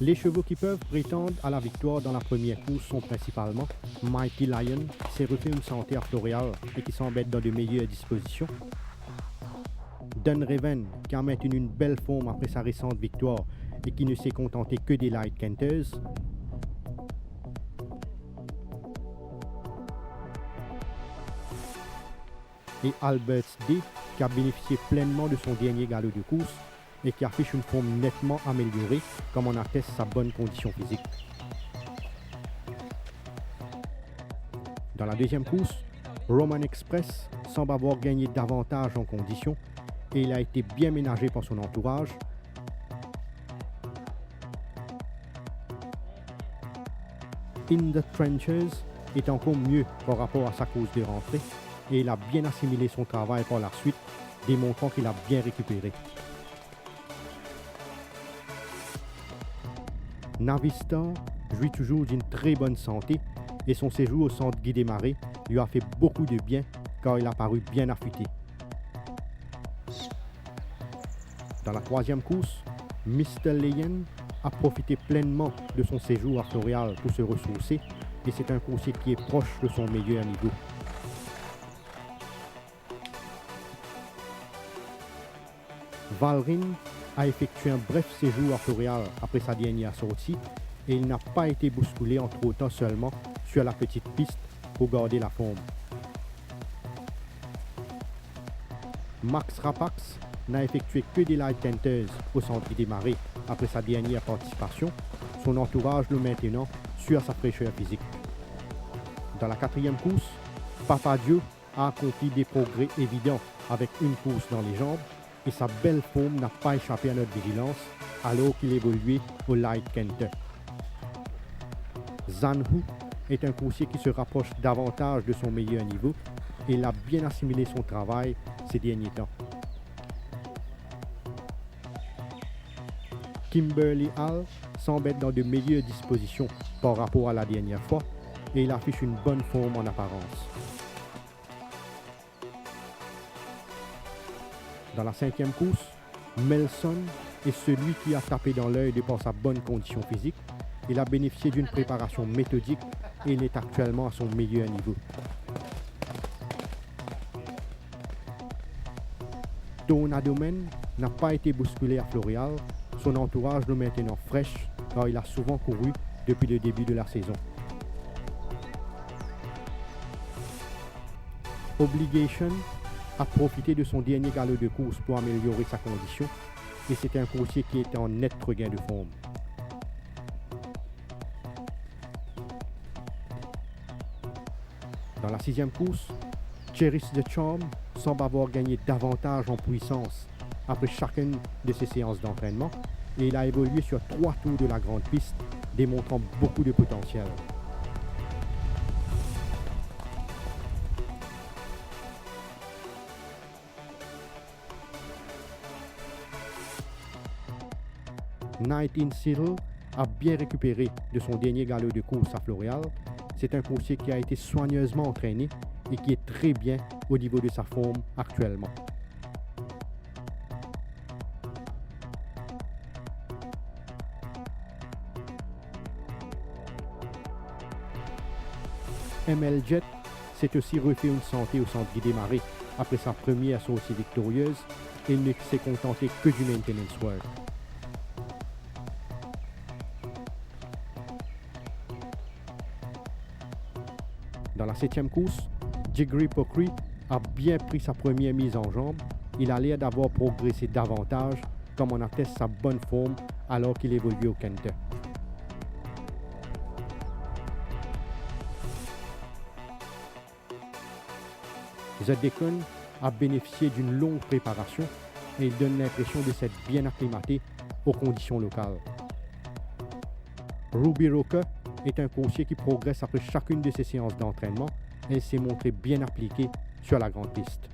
Les chevaux qui peuvent prétendre à la victoire dans la première course sont principalement Mighty Lion, qui s'est refait une santé à Floréal et qui semble être dans de meilleures dispositions. Dunraven, qui a maintenu une belle forme après sa récente victoire et qui ne s'est contenté que des Light Canters. Et Albert's Day, qui a bénéficié pleinement de son dernier galop de course et qui affiche une forme nettement améliorée, comme en atteste sa bonne condition physique. Dans la deuxième course, Roman Express semble avoir gagné davantage en condition et il a été bien ménagé par son entourage. In the Trenches est encore mieux par rapport à sa course de rentrée et il a bien assimilé son travail par la suite, démontrant qu'il a bien récupéré. Navistar jouit toujours d'une très bonne santé et son séjour au centre Guy Desmarais lui a fait beaucoup de bien car il a paru bien affûté. Dans la troisième course, Mr. Leyen a profité pleinement de son séjour à Floréal pour se ressourcer et c'est un coursier qui est proche de son meilleur niveau. Valrin a effectué un bref séjour à Floréal après sa dernière sortie et il n'a pas été bousculé en trottant seulement sur la petite piste pour garder la forme. Max Rapax n'a effectué que des Light Canters au centre des Marais après sa dernière participation, son entourage le maintenant sur sa fraîcheur physique. Dans la quatrième course, Papadio a accompli des progrès évidents avec une course dans les jambes et sa belle forme n'a pas échappé à notre vigilance alors qu'il évoluait au Light Canter. Zanhu est un coursier qui se rapproche davantage de son meilleur niveau et il a bien assimilé son travail ces derniers temps. Kimberly Hall semble être dans de meilleures dispositions par rapport à la dernière fois et il affiche une bonne forme en apparence. Dans la cinquième course, Melson est celui qui a tapé dans l'œil de par sa bonne condition physique. Il a bénéficié d'une préparation méthodique et il est actuellement à son meilleur niveau. Tornadoman n'a pas été bousculé à Floréal, son entourage le maintenant fraîche car il a souvent couru depuis le début de la saison. Obligation a profité de son dernier galop de course pour améliorer sa condition et c'est un coursier qui est en net regain de forme. Dans la sixième course, Cherish the Charm semble avoir gagné davantage en puissance après chacune de ses séances d'entraînement et il a évolué sur 3 tours de la grande piste, démontrant beaucoup de potentiel. Night in Seattle a bien récupéré de son dernier galop de course à Floréal. C'est un coursier qui a été soigneusement entraîné et qui est très bien au niveau de sa forme actuellement. ML Jet s'est aussi refait une santé au centre Guy Desmarais après sa première sortie victorieuse et il ne s'est contenté que du maintenance work. Dans la septième course, Jigri Pokri a bien pris sa première mise en jambe. Il a l'air d'avoir progressé davantage, comme en atteste sa bonne forme alors qu'il évoluait au Canter. The Decon a bénéficié d'une longue préparation et il donne l'impression de s'être bien acclimaté aux conditions locales. Ruby Roca est un coursier qui progresse après chacune de ses séances d'entraînement et s'est montré bien appliqué sur la grande piste.